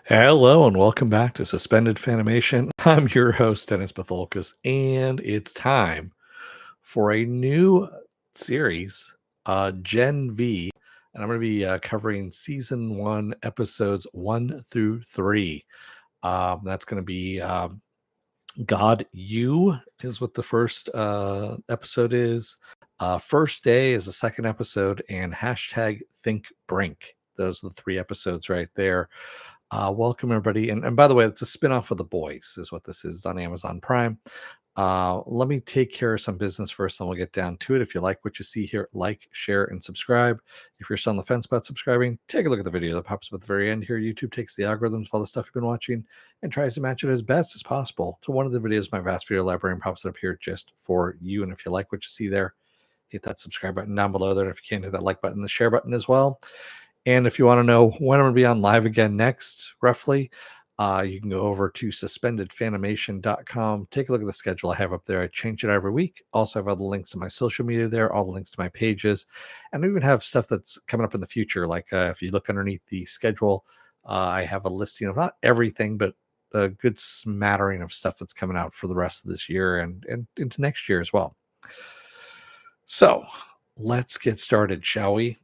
Hello and welcome back to Suspended Fanimation. I'm your host, Dennis Batholkus, and it's time for a new series, Gen V. And I'm going to be covering season one, episodes 1 through 3. That's going to be God You is what the first episode is. First Day is the second episode, and hashtag Think Brink. Those are the three episodes right there. Welcome everybody, and by the way, it's a spin-off of The Boys, is what this is on Amazon Prime. Let me take care of some business first, and we'll get down to it. If you like what you see here, like, share, and subscribe. If you're still on the fence about subscribing, take a look at the video that pops up at the very end here. YouTube takes the algorithms of all the stuff you've been watching and tries to match it as best as possible to one of the videos, my vast video library, and pops it up here just for you. And if you like what you see there, hit that subscribe button down below there. And if you can't, hit that like button, the share button as well. And if you want to know when I'm going to be on live again next, roughly, you can go over to suspendedfanimation.com. Take a look at the schedule I have up there. I change it every week. Also, I have all the links to my social media there, all the links to my pages, and I even have stuff that's coming up in the future. Like if you look underneath the schedule, I have a listing of not everything, but a good smattering of stuff that's coming out for the rest of this year and into next year as well. So let's get started, shall we?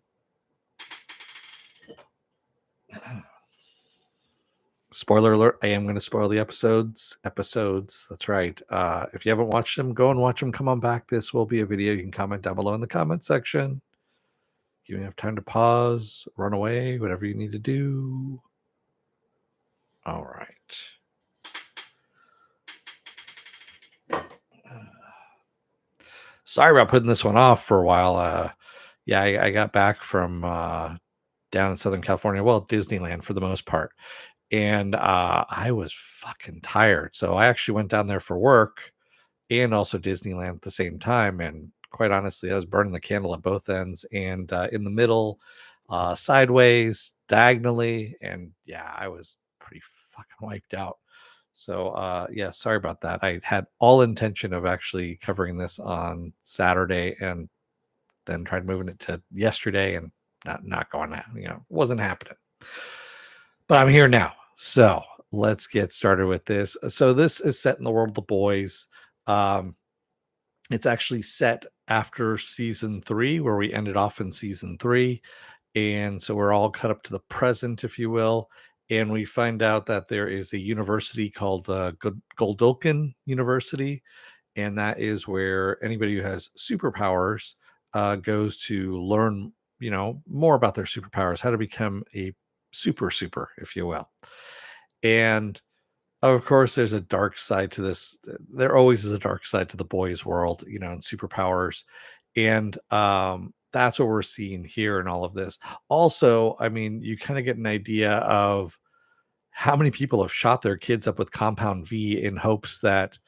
Spoiler alert, I am going to spoil the episodes. That's right. If you haven't watched them, go and watch them. Come on back. This will be a video. You can comment down below in the comment section. Give me enough time to pause, run away, whatever you need to do. All right. Sorry about putting this one off for a while. I got back from down in Southern California, well, Disneyland for the most part. And I was fucking tired. So I actually went down there for work and also Disneyland at the same time. And quite honestly, I was burning the candle at both ends and in the middle, sideways, diagonally. And yeah, I was pretty fucking wiped out. So sorry about that. I had all intention of actually covering this on Saturday and then tried moving it to yesterday and not going that, wasn't happening. But I'm here now. So let's get started with this. So this is set in the world of The Boys. It's actually set after season 3, where we ended off in season 3. And so we're all cut up to the present, if you will. And we find out that there is a university called Goldulkin University. And that is where anybody who has superpowers goes to learn, more about their superpowers, how to become a super, if you will. And of course, there's a dark side to this. There always is a dark side to the boys' world, and superpowers. And that's what we're seeing here in all of this. Also, I mean, you kind of get an idea of how many people have shot their kids up with Compound V in hopes that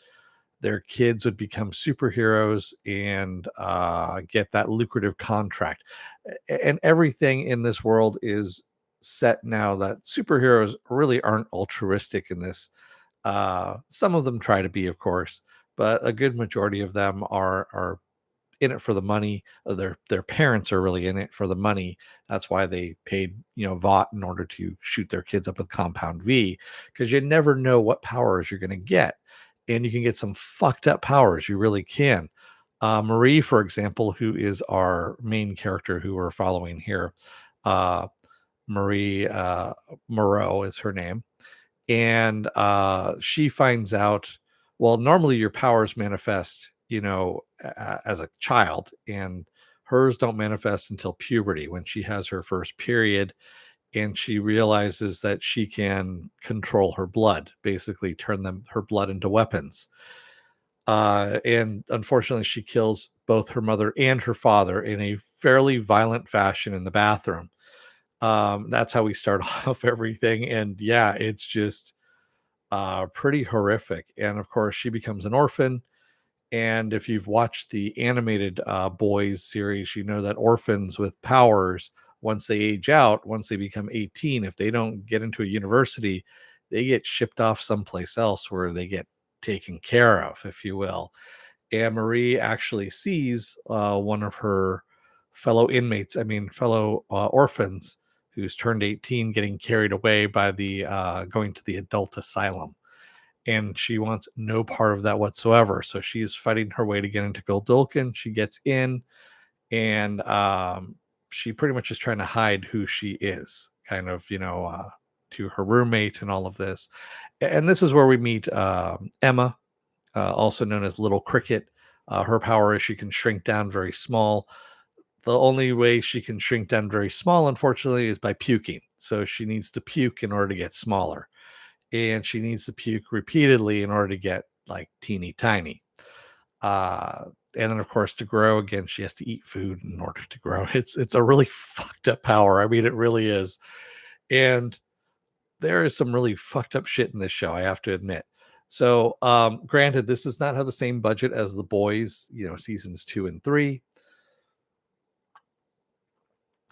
their kids would become superheroes and get that lucrative contract. And everything in this world is set now that superheroes really aren't altruistic in this. Some of them try to be, of course, but a good majority of them are in it for the money. Their parents are really in it for the money. That's why they paid Vought in order to shoot their kids up with Compound V, because you never know what powers you're going to get, and you can get some fucked up powers. You really can. Marie, for example, who is our main character who we're following here, Marie Moreau is her name. And she finds out, well, normally your powers manifest, as a child, and hers don't manifest until puberty, when she has her first period, and she realizes that she can control her blood, basically turn her blood into weapons. And unfortunately, she kills both her mother and her father in a fairly violent fashion in the bathroom. That's how we start off everything. And yeah, it's just pretty horrific. And of course, she becomes an orphan. And if you've watched the animated Boys series, you know that orphans with powers, once they age out, once they become 18, if they don't get into a university, they get shipped off someplace else where they get taken care of, if you will. And Marie actually sees one of her fellow orphans, who's turned 18, getting carried away by the going to the adult asylum, and she wants no part of that whatsoever. So she's fighting her way to get into Goldolkin. She gets in, and she pretty much is trying to hide who she is, kind of, to her roommate and all of this. And this is where we meet Emma, also known as Little Cricket. Her power is she can shrink down very small. The only way she can shrink down very small, unfortunately, is by puking. So she needs to puke in order to get smaller. And she needs to puke repeatedly in order to get like teeny tiny. Uh, and then of course to grow again, she has to eat food in order to grow. It's a really fucked up power. I mean, it really is. And there is some really fucked up shit in this show, I have to admit. So, granted, this does not have the same budget as The Boys, seasons 2 and 3.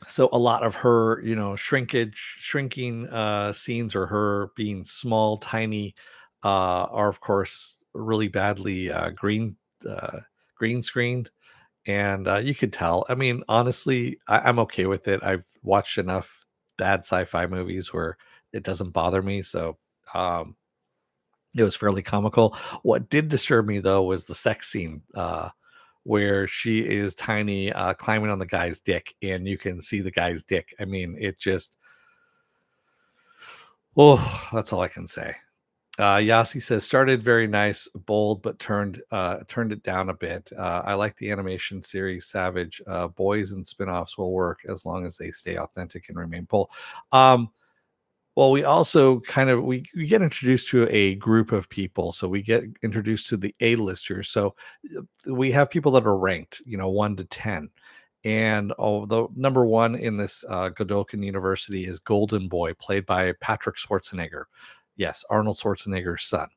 So a lot of her, shrinking scenes, or her being small, tiny, are of course really badly uh, green screened, and you could tell. I mean, honestly, I'm okay with it. I've watched enough bad sci-fi movies where it doesn't bother me. So um, it was fairly comical. What did disturb me though was the sex scene. Where she is tiny, climbing on the guy's dick, and you can see the guy's dick. I mean, it just, oh, that's all I can say. Yasi says started very nice, bold, but turned it down a bit. I like the animation series Savage. Boys and spin-offs will work as long as they stay authentic and remain bold. Um, well, we also we get introduced to a group of people. So we get introduced to the A-listers. So we have people that are ranked, 1 to 10. And the number one in this Godolkin University is Golden Boy, played by Patrick Schwarzenegger. Yes, Arnold Schwarzenegger's son.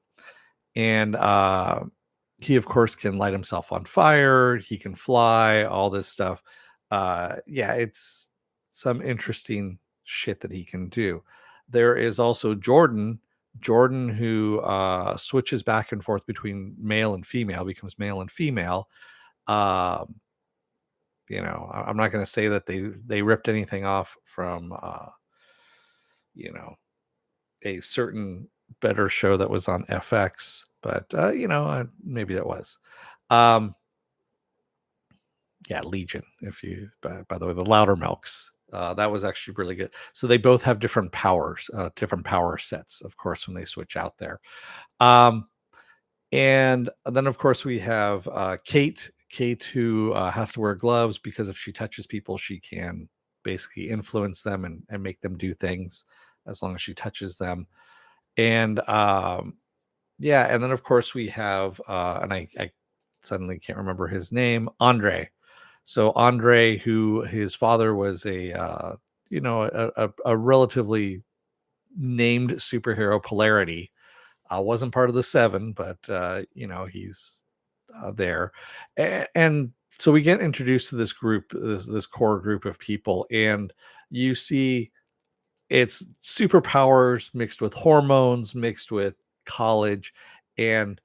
And he, of course, can light himself on fire. He can fly, all this stuff. Yeah, it's some interesting shit that he can do. There is also Jordan, who switches back and forth between male and female, becomes male and female. Um, I'm not going to say that they ripped anything off from you know a certain better show that was on FX, but maybe that was. Um, yeah, Legion. If you, by the way, the Louder Milks. That was actually really good. So they both have different powers, different power sets, of course, when they switch out there. Um, and then, of course, we have Kate. Kate, who has to wear gloves because if she touches people, she can basically influence them and make them do things as long as she touches them. And yeah, and then of course we have and I suddenly can't remember his name, Andre. So Andre, who his father was a relatively named superhero, Polarity, wasn't part of the Seven, but he's there. And so we get introduced to this group, this core group of people, and you see it's superpowers mixed with hormones, mixed with college, and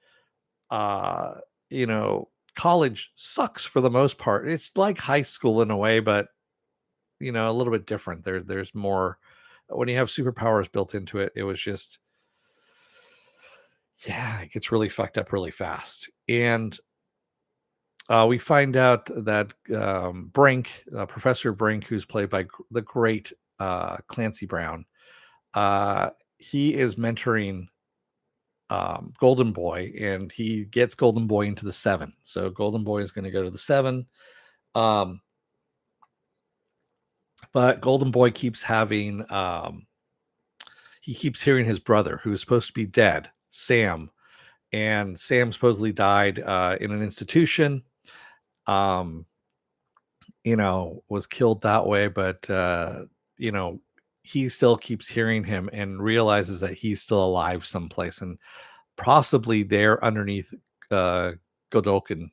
uh, you know, college sucks for the most part. It's like high school in a way, but a little bit different. There's more when you have superpowers built into it. It was just, yeah, it gets really fucked up really fast. And we find out that Brink, Professor Brink, who's played by the great Clancy Brown, he is mentoring Golden Boy, and he gets Golden Boy into the Seven. So Golden Boy is going to go to the Seven. Um, but Golden Boy keeps having, he keeps hearing his brother, who is supposed to be dead, Sam. And Sam supposedly died in an institution. Um, was killed that way, but you know, he still keeps hearing him and realizes that he's still alive someplace, and possibly there underneath uh Godolkin,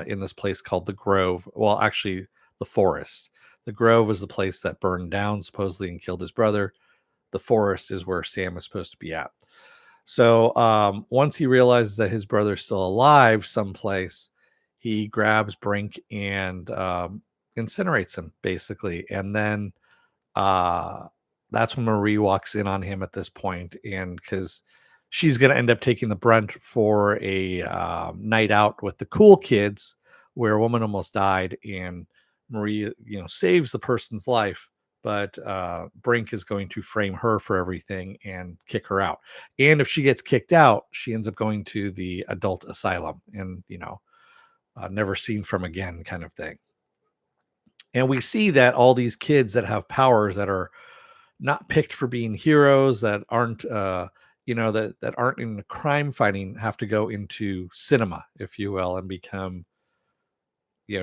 in this place called the Grove. Well, actually, the forest. The Grove was the place that burned down supposedly and killed his brother. The forest is where Sam is supposed to be at. So once he realizes that his brother's still alive someplace, he grabs Brink and incinerates him, basically. And then uh, that's when Marie walks in on him at this point, and because she's going to end up taking the brunt for a night out with the cool kids, where a woman almost died, and Marie, saves the person's life, but Brink is going to frame her for everything and kick her out. And if she gets kicked out, she ends up going to the adult asylum, and never seen from again, kind of thing. And we see that all these kids that have powers that are not picked for being heroes, that aren't that aren't in crime fighting, have to go into cinema, if you will, and become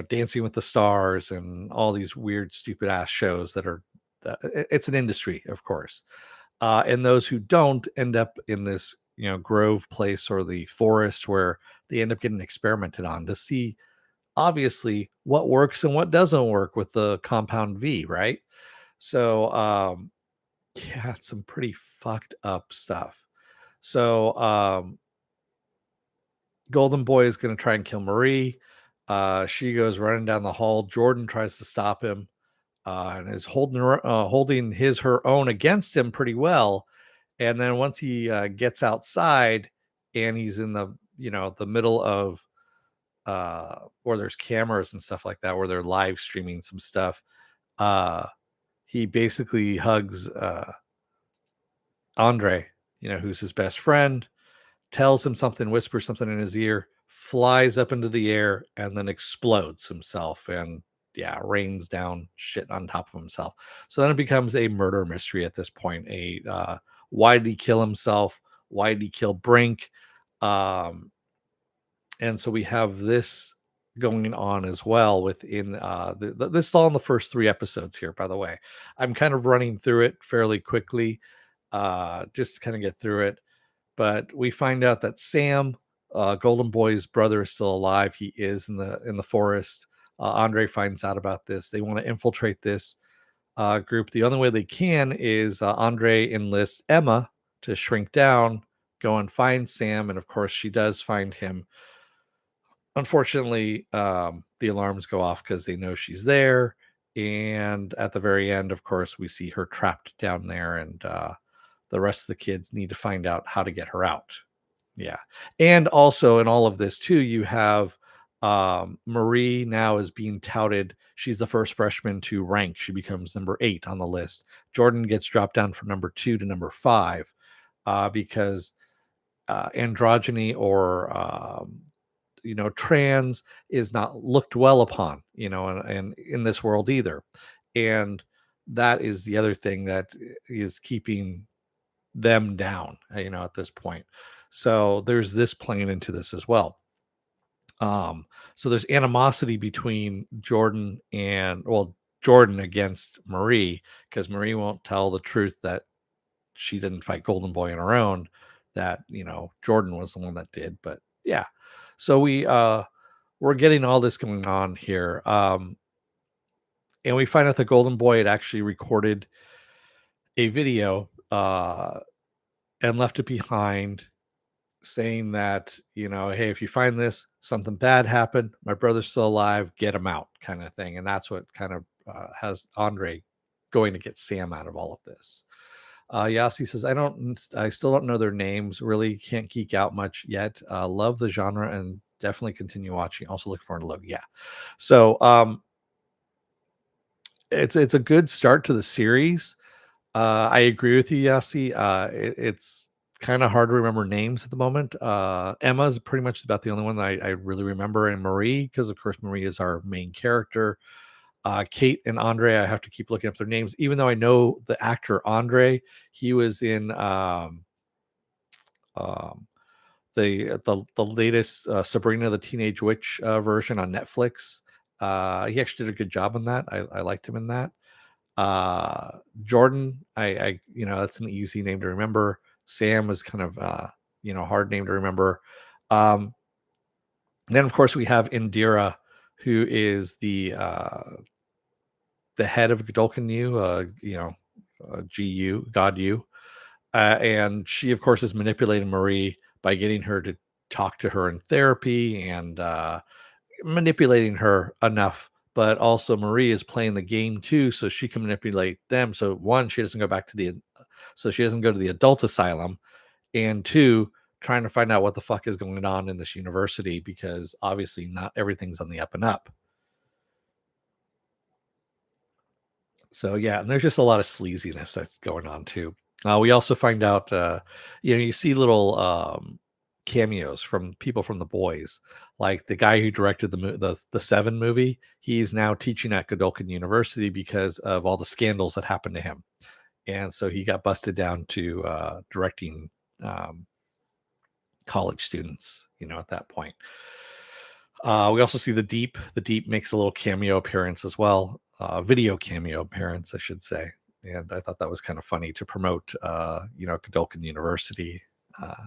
Dancing with the Stars and all these weird stupid ass shows that are it's an industry, of course. And those who don't end up in this grove place or the forest, where they end up getting experimented on to see obviously what works and what doesn't work with the compound V, right? So yeah, it's some pretty fucked up stuff. So Golden Boy is going to try and kill Marie. She goes running down the hall. Jordan tries to stop him, and is holding her own against him pretty well. And then once he gets outside, and he's in the middle of where there's cameras and stuff like that, where they're live streaming some stuff, uh, he basically hugs Andre, who's his best friend, tells him something, whispers something in his ear, flies up into the air, and then explodes himself, and yeah, rains down shit on top of himself. So then it becomes a murder mystery at this point. Why did he kill himself? Why did he kill Brink? Um, and so we have this going on as well within this is all in the first 3 episodes here, by the way. I'm kind of running through it fairly quickly, just to kind of get through it. But we find out that Sam, Golden Boy's brother, is still alive. He is in the forest. Andre finds out about this. They want to infiltrate this group. The only way they can is Andre enlists Emma to shrink down, go and find Sam, and of course she does find him. Unfortunately, the alarms go off because they know she's there. And at the very end, of course, we see her trapped down there, and the rest of the kids need to find out how to get her out. Yeah. And also in all of this too, you have Marie now is being touted. She's the first freshman to rank. She becomes number 8 on the list. Jordan gets dropped down from number 2 to number 5 because androgyny or trans is not looked well upon, and in this world either. And that is the other thing that is keeping them down, at this point. So there's this playing into this as well. So there's animosity between Jordan against Marie, because Marie won't tell the truth that she didn't fight Golden Boy on her own, that Jordan was the one that did. But yeah, so we're getting all this going on here. And we find out the Golden Boy had actually recorded a video and left it behind, saying that, hey, if you find this, something bad happened, my brother's still alive, get him out, kind of thing. And that's what kind of has Andre going to get Sam out of all of this. Yasi says, I still don't know their names, really can't geek out much yet. Love the genre and definitely continue watching. Also look forward to Logan. Yeah. So it's a good start to the series. I agree with you, Yasi. It's kind of hard to remember names at the moment. Emma's pretty much about the only one that I really remember, and Marie, because of course Marie is our main character. Kate and Andre, I have to keep looking up their names, even though I know the actor Andre. He was in um, the latest Sabrina the Teenage Witch version on Netflix. He actually did a good job on that. I liked him in that. Jordan, I that's an easy name to remember. Sam is kind of hard name to remember. Then of course we have Indira, who is the head of Godolkin U, GU, God U. And she, of course, is manipulating Marie by getting her to talk to her in therapy, and manipulating her enough but also Marie is playing the game too, so she can manipulate them. So one, she doesn't go back to the so she doesn't go to the adult asylum, and two, trying to find out what the fuck is going on in this university because obviously not everything's on the up and up. So yeah, and there's just a lot of sleaziness that's going on too. We also find out, you see little cameos from people from the boys, like the guy who directed the Seven movie. He's now teaching at Godolphin University because of all the scandals that happened to him, and so he got busted down to directing um, college students. At that point. We also see the Deep. The Deep makes a little cameo appearance as well, video cameo appearance, I should say. And I thought that was kind of funny to promote, Godolphin University. Uh,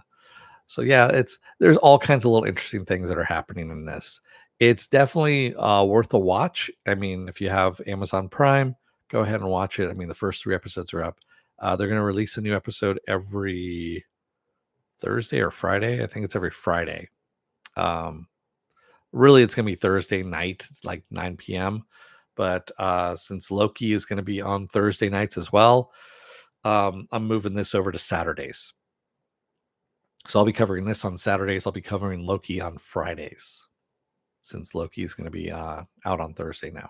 so yeah, there's all kinds of little interesting things that are happening in this. It's definitely worth a watch. I mean, if you have Amazon Prime, go ahead and watch it. I mean, the first 3 episodes are up. They're going to release a new episode every Thursday or Friday. I think it's every Friday. Um, Really, it's gonna be Thursday night, like 9 p.m. But since Loki is gonna be on Thursday nights as well, I'm moving this over to Saturdays. So I'll be covering this on Saturdays. I'll be covering Loki on Fridays, since Loki is gonna be out on Thursday now.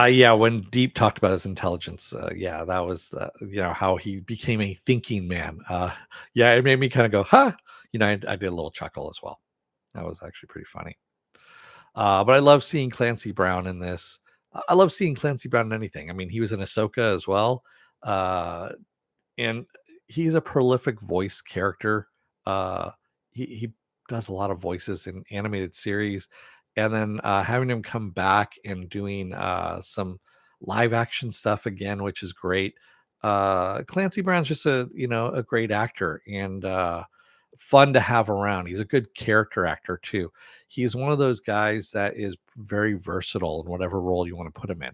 Yeah, when Deep talked about his intelligence, yeah, that was how he became a thinking man. Yeah, it made me kind of go, huh. I did a little chuckle as well. That was actually pretty funny. But I love seeing Clancy Brown in this. I love seeing Clancy Brown in anything. I mean, he was in Ahsoka as well, uh, and he's a prolific voice character. Uh, he does a lot of voices in animated series, and then having him come back and doing some live action stuff again, which is great. Clancy Brown's just a great actor and fun to have around. He's a good character actor too. He's one of those guys that is very versatile in whatever role you want to put him in,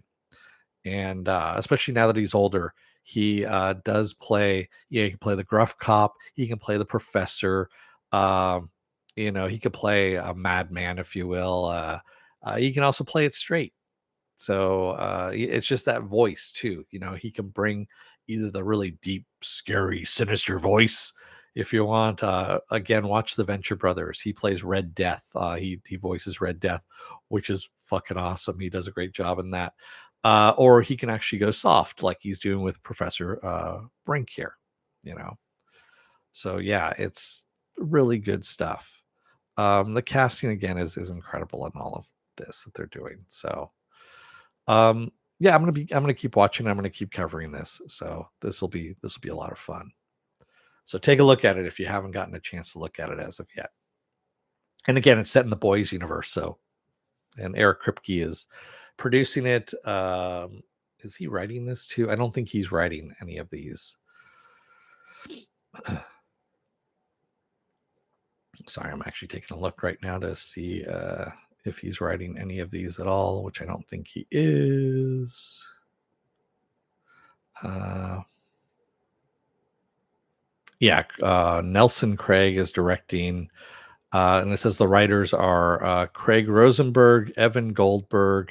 and especially now that he's older, he does play. He can play the gruff cop. He can play the professor. Um, he could play a madman, if you will. He can also play it straight. So it's just that voice too. He can bring either the really deep, scary, sinister voice. If you want, again, watch the Venture Brothers. He plays Red Death. He voices Red Death, which is fucking awesome. He does a great job in that. Or he can actually go soft, like he's doing with Professor Brink here. You know, so yeah, it's really good stuff. The casting again is incredible in all of this that they're doing. So yeah, I'm gonna keep watching. I'm gonna keep covering this. So this will be a lot of fun. So take a look at it if you haven't gotten a chance to look at it as of yet. And again, it's set in the boys universe. So and Eric Kripke is producing it. Is he writing this too? I don't think he's writing any of these. Sorry, I'm actually taking a look right now to see if he's writing any of these at all, which I don't think he is. Yeah, Nelson Craig is directing, and it says the writers are Craig Rosenberg, Evan Goldberg.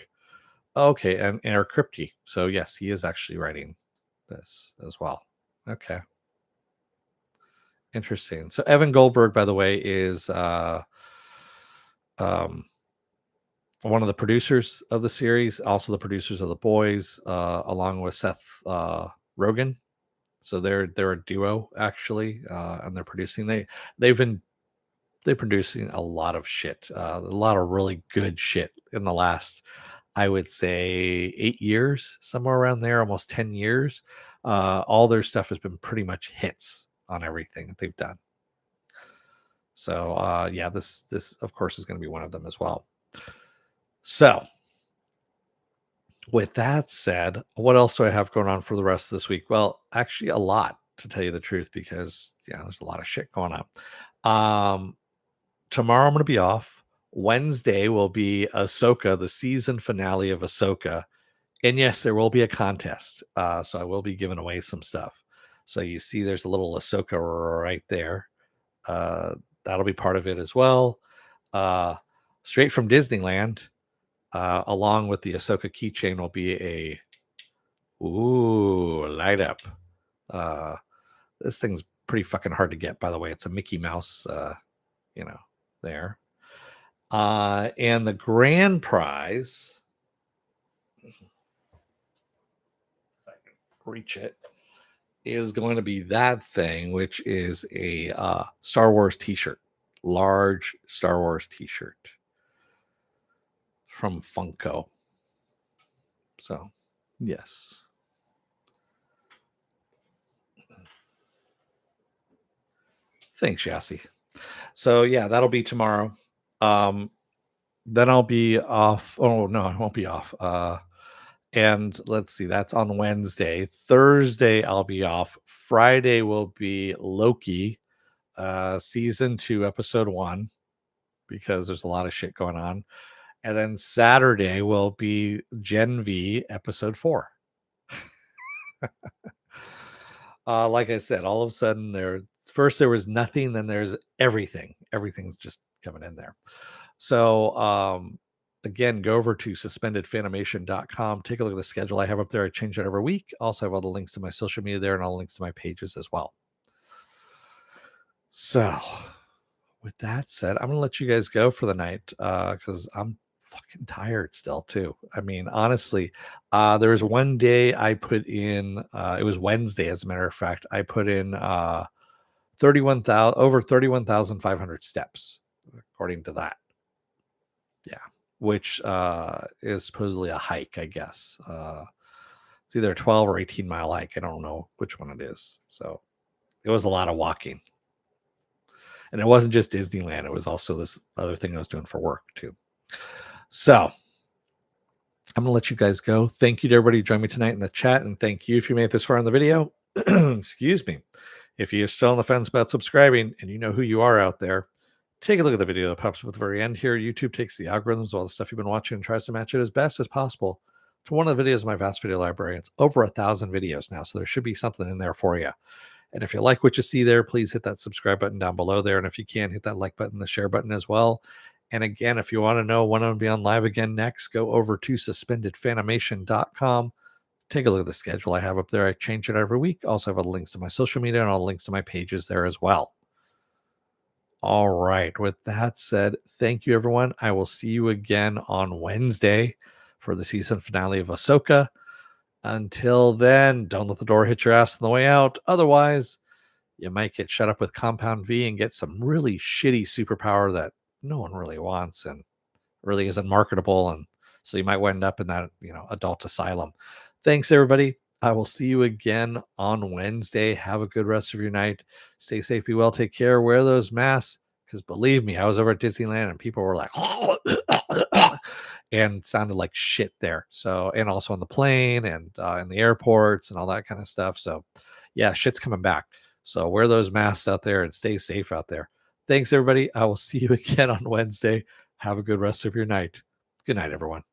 Okay, and Eric Kripke. So yes, he is actually writing this as well. Okay, interesting. So Evan Goldberg, by the way, is um, one of the producers of the series, also the producers of The Boys, along with Seth Rogen. So they're a duo actually, and they're producing. They've been they're producing a lot of shit, a lot of really good shit in the last, I would say, 8 years, somewhere around there, almost 10 years. All their stuff has been pretty much hits on everything that they've done. So yeah, this of course is going to be one of them as well. So with that said, what else do I have going on for the rest of this week? Well, actually, a lot, to tell you the truth, because yeah, there's a lot of shit going on. Tomorrow I'm going to be off. Wednesday will be Ahsoka, the season finale of Ahsoka. And yes, there will be a contest. So I will be giving away some stuff. So you see there's a little Ahsoka right there. That'll be part of it as well. Uh, Straight from Disneyland. along with the Ahsoka keychain will be a light up. This thing's pretty fucking hard to get, by the way. It's a Mickey Mouse, there. And the grand prize, if I can reach it, is going to be that thing, which is a Star Wars t-shirt, large Star Wars t-shirt from Funko. So, yes. Thanks, Yassi. So yeah, that'll be tomorrow. Then I'll be off. Oh no, I won't be off. And let's see, that's on Wednesday. Thursday, I'll be off. Friday will be Loki, season 2, episode 1, because there's a lot of shit going on. And then Saturday will be Gen V, episode 4. Like I said, all of a sudden there was nothing, then there's everything. Everything's just coming in there. So again, go over to suspendedfanimation.com. Take a look at the schedule I have up there. I change it every week. Also have all the links to my social media there and all the links to my pages as well. So with that said, I'm going to let you guys go for the night because I'm fucking tired still too. I mean, honestly, there was one day I put in, it was Wednesday, as a matter of fact, I put in over 31,500 steps, according to that. Yeah, which is supposedly a hike, I guess. It's either a 12 or 18 mile hike. I don't know which one it is. So it was a lot of walking. And it wasn't just Disneyland. It was also this other thing I was doing for work too. So I'm going to let you guys go. Thank you to everybody who joined me tonight in the chat. And thank you if you made it this far in the video. Excuse me. If you're still on the fence about subscribing and you know who you are out there, take a look at the video that pops up at the very end here. YouTube takes the algorithms, all the stuff you've been watching, and tries to match it as best as possible to one of the videos in my vast video library. It's over 1,000 videos now, so there should be something in there for you. And if you like what you see there, please hit that subscribe button down below there. And if you can, hit that like button, the share button as well. And again, if you want to know when I'm going to be on live again next, go over to suspendedfanimation.com. Take a look at the schedule I have up there. I change it every week. Also have all the links to my social media and all the links to my pages there as well. All right. With that said, thank you, everyone. I will see you again on Wednesday for the season finale of Ahsoka. Until then, don't let the door hit your ass on the way out. Otherwise, you might get shut up with Compound V and get some really shitty superpower that no one really wants and really isn't marketable. And so you might wind up in that, adult asylum. Thanks, everybody. I will see you again on Wednesday. Have a good rest of your night. Stay safe, be well, take care, wear those masks. Because believe me, I was over at Disneyland and people were like, and sounded like shit there. So, and also on the plane and in the airports and all that kind of stuff. So, yeah, shit's coming back. So wear those masks out there and stay safe out there. Thanks, everybody. I will see you again on Wednesday. Have a good rest of your night. Good night, everyone.